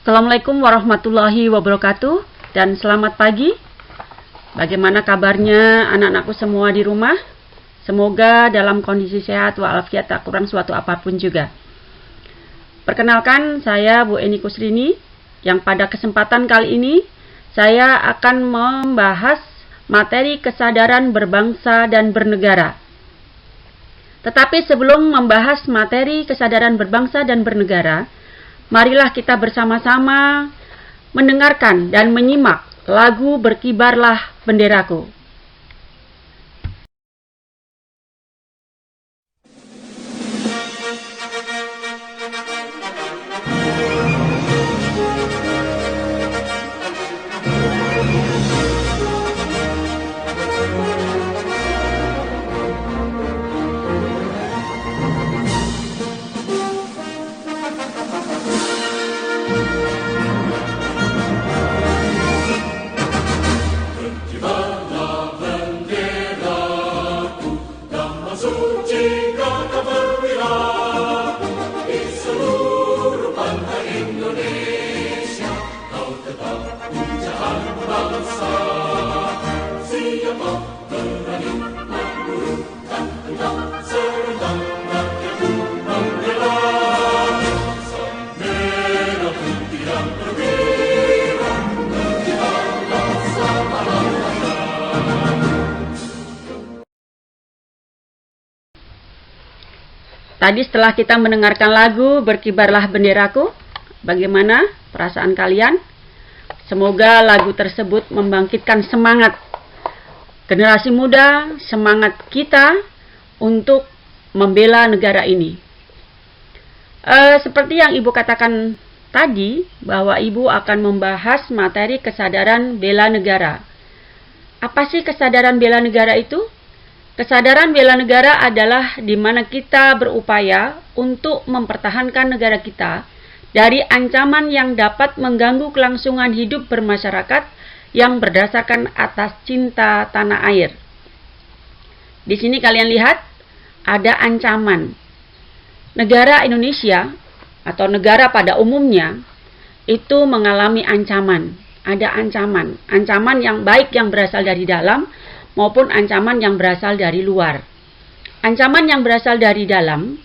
Assalamualaikum warahmatullahi wabarakatuh dan selamat pagi. Bagaimana kabarnya anak-anakku semua di rumah? Semoga dalam kondisi sehat walafiat, tak kurang suatu apapun juga. Perkenalkan, saya Bu Eni Kusrini, yang pada kesempatan kali ini saya akan membahas materi kesadaran berbangsa dan bernegara. Tetapi sebelum membahas materi kesadaran berbangsa dan bernegara, marilah kita bersama-sama mendengarkan dan menyimak lagu Berkibarlah Benderaku. Tadi setelah kita mendengarkan lagu Berkibarlah Benderaku, bagaimana perasaan kalian? Semoga lagu tersebut membangkitkan semangat generasi muda, semangat kita untuk membela negara ini. Seperti yang Ibu katakan tadi, bahwa Ibu akan membahas materi kesadaran bela negara. Apa sih kesadaran bela negara itu? Kesadaran bela negara adalah di mana kita berupaya untuk mempertahankan negara kita dari ancaman yang dapat mengganggu kelangsungan hidup bermasyarakat yang berdasarkan atas cinta tanah air. Di sini kalian lihat ada ancaman. Negara Indonesia atau negara pada umumnya itu mengalami ancaman. Ada ancaman yang baik yang berasal dari dalam maupun ancaman yang berasal dari luar. Ancaman yang berasal dari dalam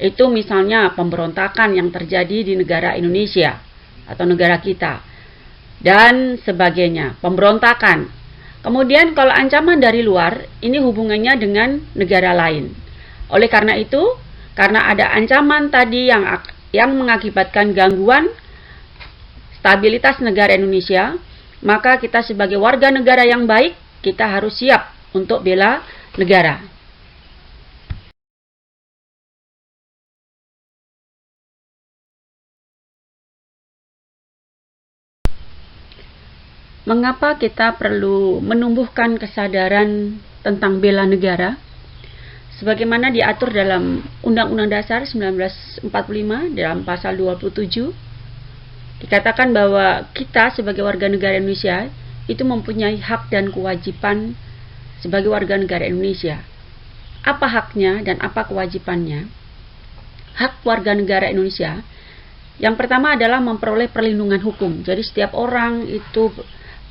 itu misalnya pemberontakan yang terjadi di negara Indonesia atau negara kita dan sebagainya, pemberontakan. Kemudian kalau ancaman dari luar, ini hubungannya dengan negara lain. Oleh karena itu, karena ada ancaman tadi yang mengakibatkan gangguan stabilitas negara Indonesia, maka kita sebagai warga negara yang baik, kita harus siap untuk bela negara. Mengapa kita perlu menumbuhkan kesadaran tentang bela negara? Sebagaimana diatur dalam Undang-Undang Dasar 1945 dalam pasal 27, dikatakan bahwa kita sebagai warga negara Indonesia itu mempunyai hak dan kewajiban sebagai warga negara Indonesia. Apa haknya dan apa kewajibannya? Hak warga negara Indonesia yang pertama adalah memperoleh perlindungan hukum. Jadi setiap orang itu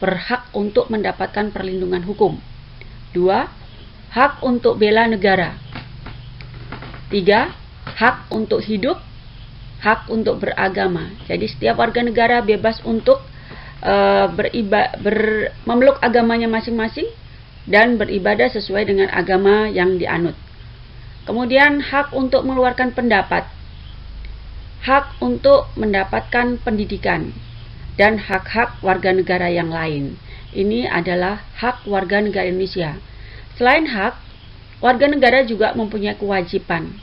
berhak untuk mendapatkan perlindungan hukum. 2. Hak untuk bela negara. 3. Hak untuk hidup, hak untuk beragama. Jadi setiap warga negara bebas untuk memeluk agamanya masing-masing dan beribadah sesuai dengan agama yang dianut. Kemudian hak untuk mengeluarkan pendapat, hak untuk mendapatkan pendidikan, dan hak-hak warga negara yang lain. Ini adalah hak warga negara Indonesia. Selain hak, warga negara juga mempunyai kewajiban.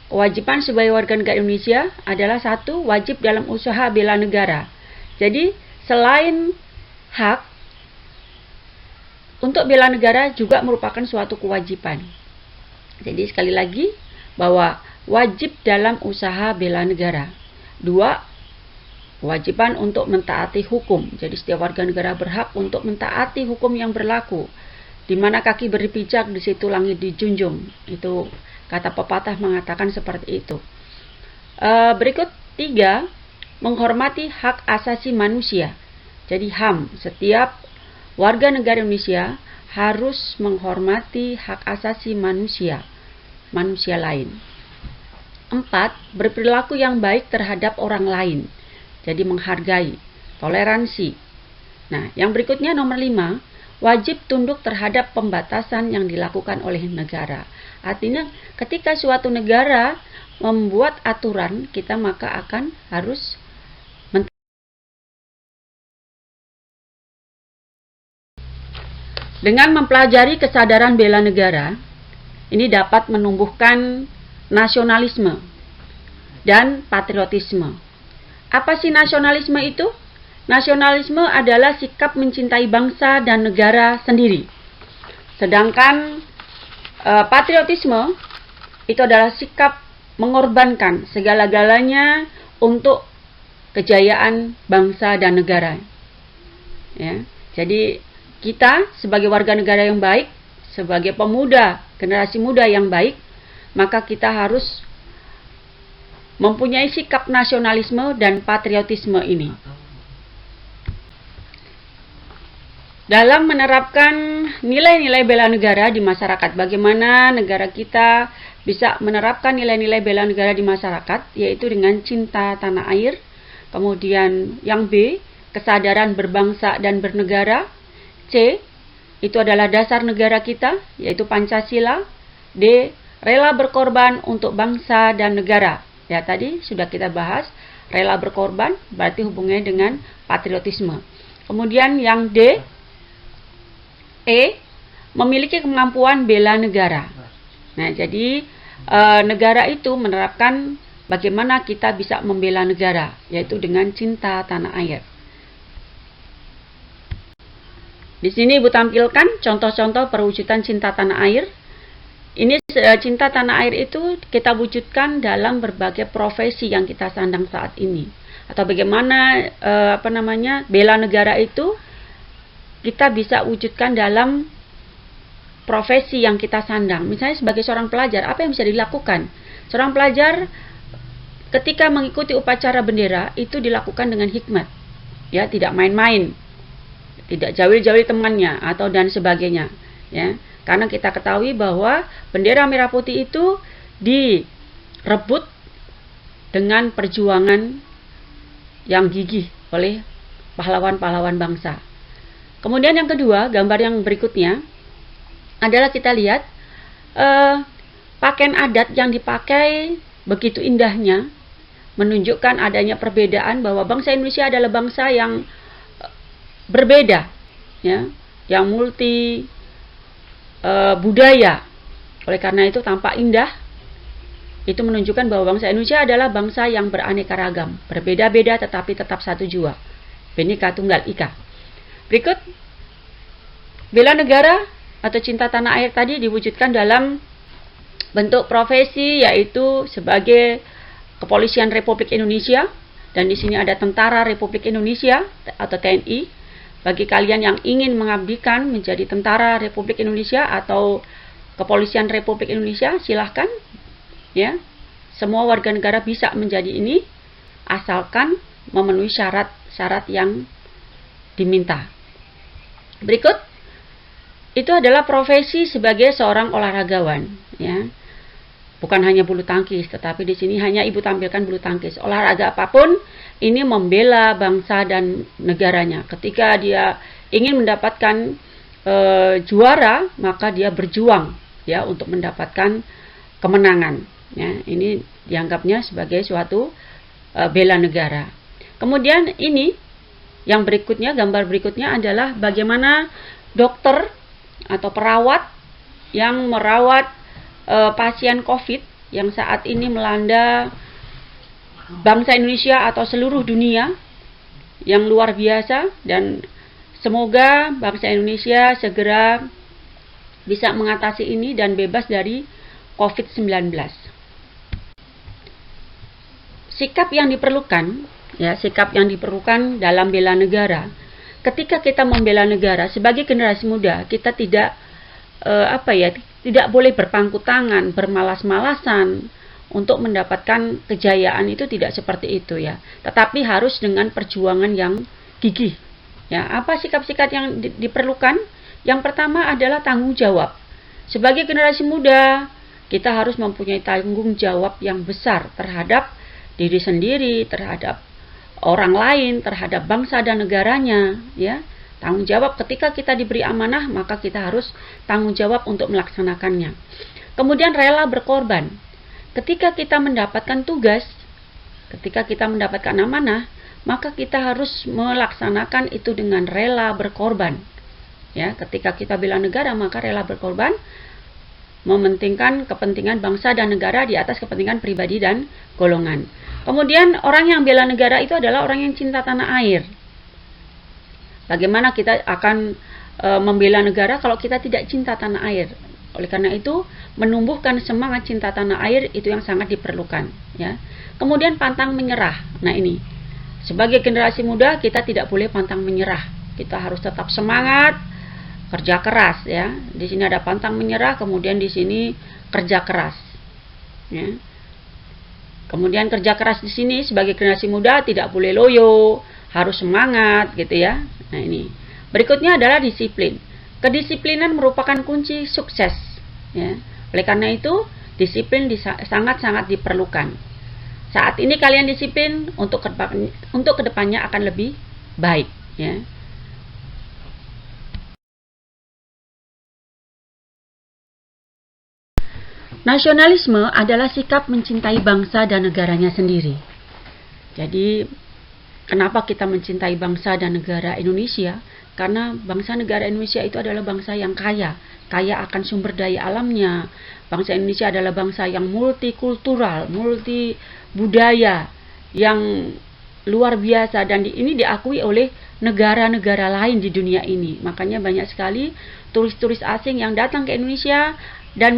Kewajiban sebagai warga negara Indonesia adalah 1, wajib dalam usaha bela negara. Jadi selain hak, untuk bela negara juga merupakan suatu kewajiban. Jadi sekali lagi, bahwa wajib dalam usaha bela negara. 2, kewajiban untuk mentaati hukum. Jadi setiap warga negara berhak untuk mentaati hukum yang berlaku. Di mana kaki berpijak, di situ langit dijunjung. Itu kata pepatah mengatakan seperti itu. Berikut 3, menghormati hak asasi manusia. Jadi HAM, setiap warga negara Indonesia harus menghormati hak asasi manusia lain. 4. Berperilaku yang baik terhadap orang lain. Jadi menghargai, toleransi. Nah, yang berikutnya nomor 5, wajib tunduk terhadap pembatasan yang dilakukan oleh negara. Artinya ketika suatu negara membuat aturan, kita maka akan harus dengan mempelajari kesadaran bela negara, ini dapat menumbuhkan nasionalisme dan patriotisme. Apa sih nasionalisme itu? Nasionalisme adalah sikap mencintai bangsa dan negara sendiri. Sedangkan patriotisme itu adalah sikap mengorbankan segala-galanya untuk kejayaan bangsa dan negara. Ya, jadi kita sebagai warga negara yang baik, sebagai pemuda, generasi muda yang baik, maka kita harus mempunyai sikap nasionalisme dan patriotisme ini. Dalam menerapkan nilai-nilai bela negara di masyarakat, bagaimana negara kita bisa menerapkan nilai-nilai bela negara di masyarakat, yaitu dengan cinta tanah air. Kemudian yang B, kesadaran berbangsa dan bernegara. C, itu adalah dasar negara kita, yaitu Pancasila. D, rela berkorban untuk bangsa dan negara. Ya, tadi sudah kita bahas, rela berkorban berarti hubungannya dengan patriotisme. Kemudian yang D, E, memiliki kemampuan bela negara. Nah, jadi negara itu menerapkan bagaimana kita bisa membela negara, yaitu dengan cinta tanah air. Di sini Ibu tampilkan contoh-contoh perwujudan cinta tanah air. Ini cinta tanah air itu kita wujudkan dalam berbagai profesi yang kita sandang saat ini. Atau bagaimana bela negara itu kita bisa wujudkan dalam profesi yang kita sandang. Misalnya sebagai seorang pelajar, apa yang bisa dilakukan? Seorang pelajar ketika mengikuti upacara bendera itu dilakukan dengan hikmat. Ya, tidak main-main. Tidak jauh-jauh temannya atau dan sebagainya, ya. Karena kita ketahui bahwa bendera merah putih itu direbut dengan perjuangan yang gigih oleh pahlawan-pahlawan bangsa. Kemudian yang kedua, gambar yang berikutnya adalah kita lihat pakaian adat yang dipakai begitu indahnya, menunjukkan adanya perbedaan bahwa bangsa Indonesia adalah bangsa yang berbeda, ya, yang multi budaya. Oleh karena itu tampak indah. Itu menunjukkan bahwa bangsa Indonesia adalah bangsa yang beraneka ragam, berbeda-beda tetapi tetap satu jua. Bhinneka Tunggal Ika. Berikut, bela negara atau cinta tanah air tadi diwujudkan dalam bentuk profesi, yaitu sebagai Kepolisian Republik Indonesia, dan di sini ada Tentara Republik Indonesia atau TNI. Bagi kalian yang ingin mengabdikan menjadi Tentara Republik Indonesia atau Kepolisian Republik Indonesia, silahkan, ya. Semua warga negara bisa menjadi ini asalkan memenuhi syarat-syarat yang diminta. Berikut, itu adalah profesi sebagai seorang olahragawan, ya. Bukan hanya bulu tangkis, tetapi di sini hanya Ibu tampilkan bulu tangkis. Olahraga apapun ini membela bangsa dan negaranya. Ketika dia ingin mendapatkan juara, maka dia berjuang, ya, untuk mendapatkan kemenangan. Ya, ini dianggapnya sebagai suatu bela negara. Kemudian ini yang berikutnya, gambar berikutnya adalah bagaimana dokter atau perawat yang merawat pasien COVID yang saat ini melanda bangsa Indonesia atau seluruh dunia yang luar biasa, dan semoga bangsa Indonesia segera bisa mengatasi ini dan bebas dari COVID-19. Sikap yang diperlukan, ya, sikap yang diperlukan dalam bela negara. Ketika kita membela negara sebagai generasi muda, kita tidak tidak boleh berpangku tangan, bermalas-malasan, untuk mendapatkan kejayaan itu tidak seperti itu ya. Tetapi harus dengan perjuangan yang gigih. Ya, apa sikap-sikap yang diperlukan? Yang pertama adalah tanggung jawab. Sebagai generasi muda, kita harus mempunyai tanggung jawab yang besar terhadap diri sendiri, terhadap orang lain, terhadap bangsa dan negaranya, ya. Tanggung jawab ketika kita diberi amanah, maka kita harus tanggung jawab untuk melaksanakannya. Kemudian rela berkorban. Ketika kita mendapatkan tugas, ketika kita mendapatkan amanah, maka kita harus melaksanakan itu dengan rela berkorban. Ya, ketika kita bela negara, maka rela berkorban, mementingkan kepentingan bangsa dan negara di atas kepentingan pribadi dan golongan. Kemudian orang yang bela negara itu adalah orang yang cinta tanah air. Bagaimana kita akan membela negara kalau kita tidak cinta tanah air? Oleh karena itu, menumbuhkan semangat cinta tanah air itu yang sangat diperlukan. Ya. Kemudian pantang menyerah. Nah ini, sebagai generasi muda kita tidak boleh pantang menyerah. Kita harus tetap semangat, kerja keras. Ya. Di sini ada pantang menyerah, kemudian di sini kerja keras. Ya. Kemudian kerja keras di sini sebagai generasi muda tidak boleh loyo, harus semangat gitu ya. Nah ini. Berikutnya adalah disiplin. Kedisiplinan merupakan kunci sukses. Ya. Oleh karena itu, disiplin sangat-sangat diperlukan. Saat ini kalian disiplin, untuk kedepannya akan lebih baik. Ya. Nasionalisme adalah sikap mencintai bangsa dan negaranya sendiri. Jadi, kenapa kita mencintai bangsa dan negara Indonesia? Karena bangsa negara Indonesia itu adalah bangsa yang kaya akan sumber daya alamnya. Bangsa Indonesia adalah bangsa yang multikultural, multi budaya, yang luar biasa, dan ini diakui oleh negara-negara lain di dunia ini. Makanya banyak sekali turis-turis asing yang datang ke Indonesia dan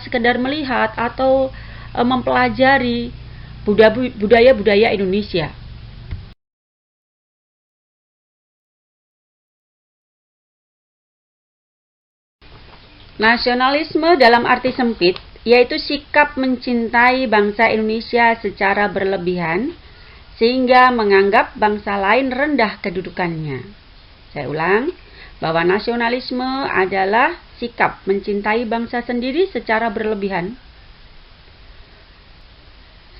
sekedar melihat atau mempelajari budaya-budaya Indonesia. Nasionalisme dalam arti sempit yaitu sikap mencintai bangsa Indonesia secara berlebihan sehingga menganggap bangsa lain rendah kedudukannya. Saya ulang, bahwa nasionalisme adalah sikap mencintai bangsa sendiri secara berlebihan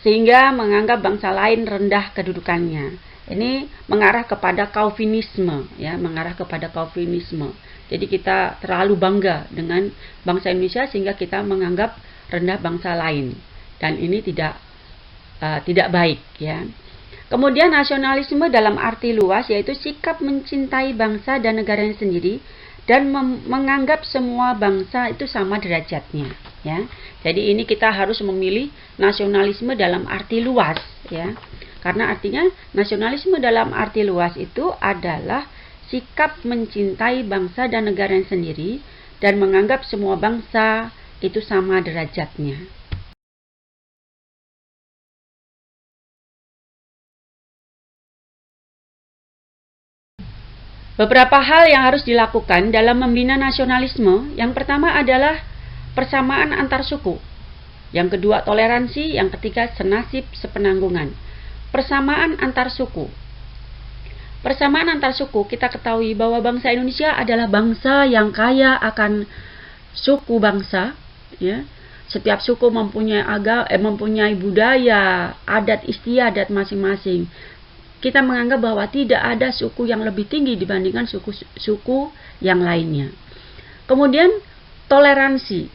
sehingga menganggap bangsa lain rendah kedudukannya. Ini mengarah kepada Calvinisme, ya, mengarah kepada Calvinisme. Jadi kita terlalu bangga dengan bangsa Indonesia sehingga kita menganggap rendah bangsa lain, dan ini tidak baik, ya. Kemudian nasionalisme dalam arti luas yaitu sikap mencintai bangsa dan negaranya sendiri dan menganggap semua bangsa itu sama derajatnya, ya. Jadi ini kita harus memilih nasionalisme dalam arti luas, ya. Karena artinya nasionalisme dalam arti luas itu adalah sikap mencintai bangsa dan negaranya sendiri dan menganggap semua bangsa itu sama derajatnya. Beberapa hal yang harus dilakukan dalam membina nasionalisme. Yang pertama adalah persamaan antar suku. Yang kedua toleransi, yang ketiga senasib sepenanggungan. Persamaan antar suku. Persamaan antar suku, kita ketahui bahwa bangsa Indonesia adalah bangsa yang kaya akan suku bangsa, ya. Setiap suku mempunyai budaya, adat istiadat masing-masing. Kita menganggap bahwa tidak ada suku yang lebih tinggi dibandingkan suku yang lainnya. Kemudian toleransi.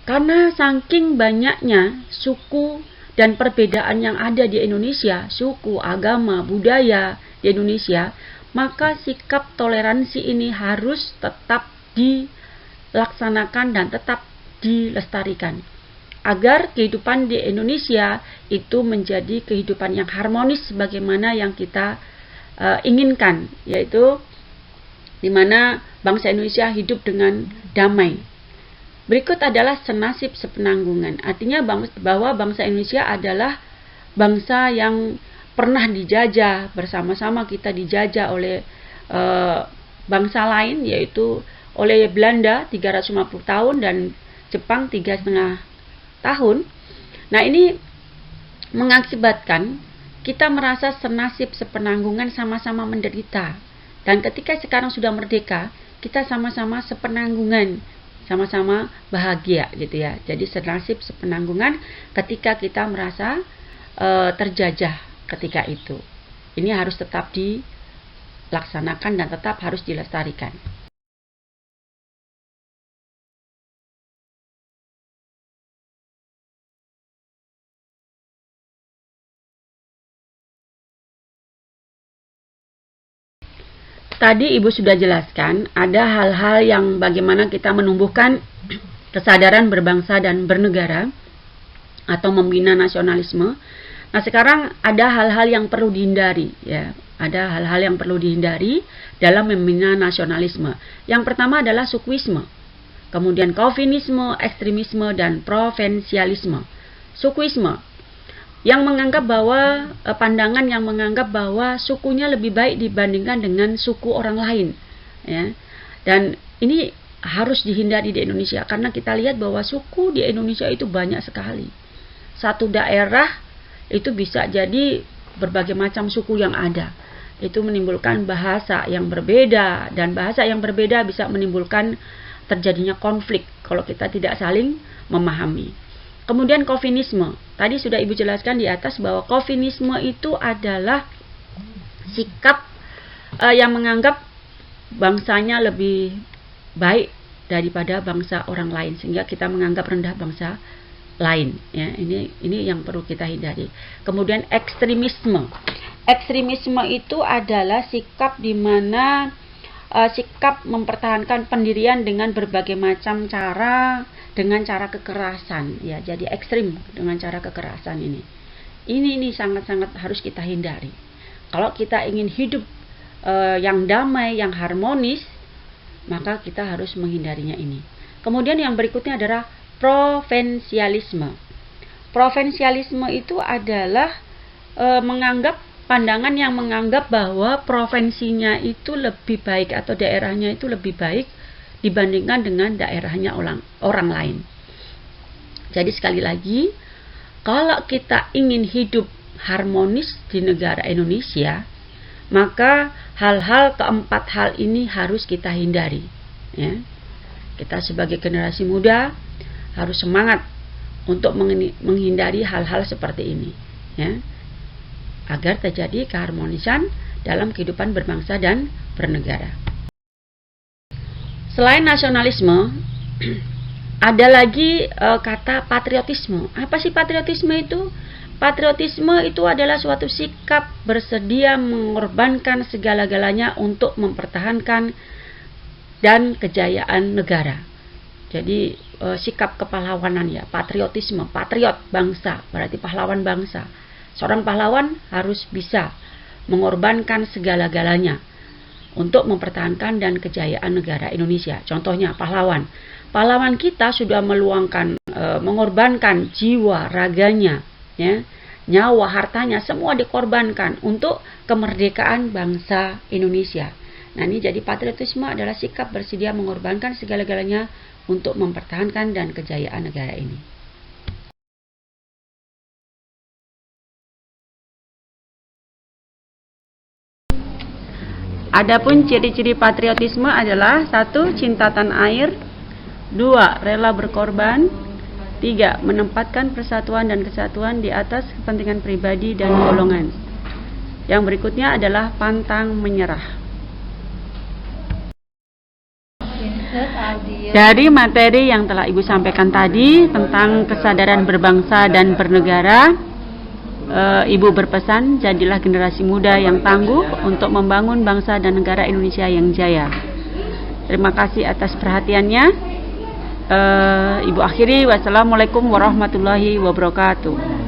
Karena saking banyaknya suku dan perbedaan yang ada di Indonesia, suku, agama, budaya di Indonesia, maka sikap toleransi ini harus tetap dilaksanakan dan tetap dilestarikan agar kehidupan di Indonesia itu menjadi kehidupan yang harmonis sebagaimana yang kita inginkan, yaitu di mana bangsa Indonesia hidup dengan damai. Berikut adalah senasib sepenanggungan. Artinya bahwa bangsa Indonesia adalah bangsa yang pernah dijajah, bersama-sama kita dijajah oleh bangsa lain, yaitu oleh Belanda 350 tahun dan Jepang 3,5 tahun. Nah, ini mengakibatkan kita merasa senasib sepenanggungan, sama-sama menderita. Dan ketika sekarang sudah merdeka, kita sama-sama sepenanggungan, sama-sama bahagia gitu ya. Jadi senasib sepenanggungan ketika kita merasa terjajah ketika itu. Ini harus tetap dilaksanakan dan tetap harus dilestarikan. Tadi Ibu sudah jelaskan ada hal-hal yang bagaimana kita menumbuhkan kesadaran berbangsa dan bernegara atau membina nasionalisme. Nah, sekarang ada hal-hal yang perlu dihindari ya. Ada hal-hal yang perlu dihindari dalam membina nasionalisme. Yang pertama adalah sukuisme. Kemudian kaufinisme, ekstremisme, dan provinsialisme. Sukuisme yang menganggap bahwa pandangan yang menganggap bahwa sukunya lebih baik dibandingkan dengan suku orang lain ya. Dan ini harus dihindari di Indonesia karena kita lihat bahwa suku di Indonesia itu banyak sekali. Satu daerah itu bisa jadi berbagai macam suku yang ada. Itu menimbulkan bahasa yang berbeda, dan bahasa yang berbeda bisa menimbulkan terjadinya konflik kalau kita tidak saling memahami. Kemudian kaufinisme. Tadi sudah Ibu jelaskan di atas bahwa kaufinisme itu adalah sikap yang menganggap bangsanya lebih baik daripada bangsa orang lain, sehingga kita menganggap rendah bangsa lain ya. Ini yang perlu kita hindari. Kemudian ekstremisme. Ekstremisme itu adalah sikap di mana sikap mempertahankan pendirian dengan berbagai macam cara, dengan cara kekerasan ya. Jadi ekstrim dengan cara kekerasan ini sangat-sangat harus kita hindari. Kalau kita ingin hidup yang damai, yang harmonis, maka kita harus menghindarinya ini. Kemudian yang berikutnya adalah provinsialisme. Provinsialisme itu adalah menganggap pandangan yang menganggap bahwa provinsinya itu lebih baik atau daerahnya itu lebih baik dibandingkan dengan daerahnya orang lain. Jadi sekali lagi, kalau kita ingin hidup harmonis di negara Indonesia, maka hal-hal keempat hal ini harus kita hindari ya. Kita sebagai generasi muda harus semangat untuk menghindari hal-hal seperti ini ya, agar terjadi keharmonisan dalam kehidupan berbangsa dan bernegara. Selain nasionalisme, ada lagi kata patriotisme. Apa sih patriotisme itu? Patriotisme itu adalah suatu sikap bersedia mengorbankan segala-galanya untuk mempertahankan dan kejayaan negara. Jadi sikap kepahlawanan ya, patriotisme, patriot bangsa, berarti pahlawan bangsa. Seorang pahlawan harus bisa mengorbankan segala-galanya untuk mempertahankan dan kejayaan negara Indonesia. Contohnya pahlawan. Pahlawan kita sudah meluangkan, mengorbankan jiwa, raganya, ya, nyawa, hartanya, semua dikorbankan untuk kemerdekaan bangsa Indonesia. Nah, ini jadi patriotisme adalah sikap bersedia mengorbankan segala-galanya untuk mempertahankan dan kejayaan negara ini. Adapun ciri-ciri patriotisme adalah 1. Cinta tanah air, 2. Rela berkorban, 3. Menempatkan persatuan dan kesatuan di atas kepentingan pribadi dan golongan. Yang berikutnya adalah pantang menyerah. Dari materi yang telah Ibu sampaikan tadi tentang kesadaran berbangsa dan bernegara, Ibu berpesan, jadilah generasi muda yang tangguh untuk membangun bangsa dan negara Indonesia yang jaya. Terima kasih atas perhatiannya. Ibu akhiri, wassalamualaikum warahmatullahi wabarakatuh.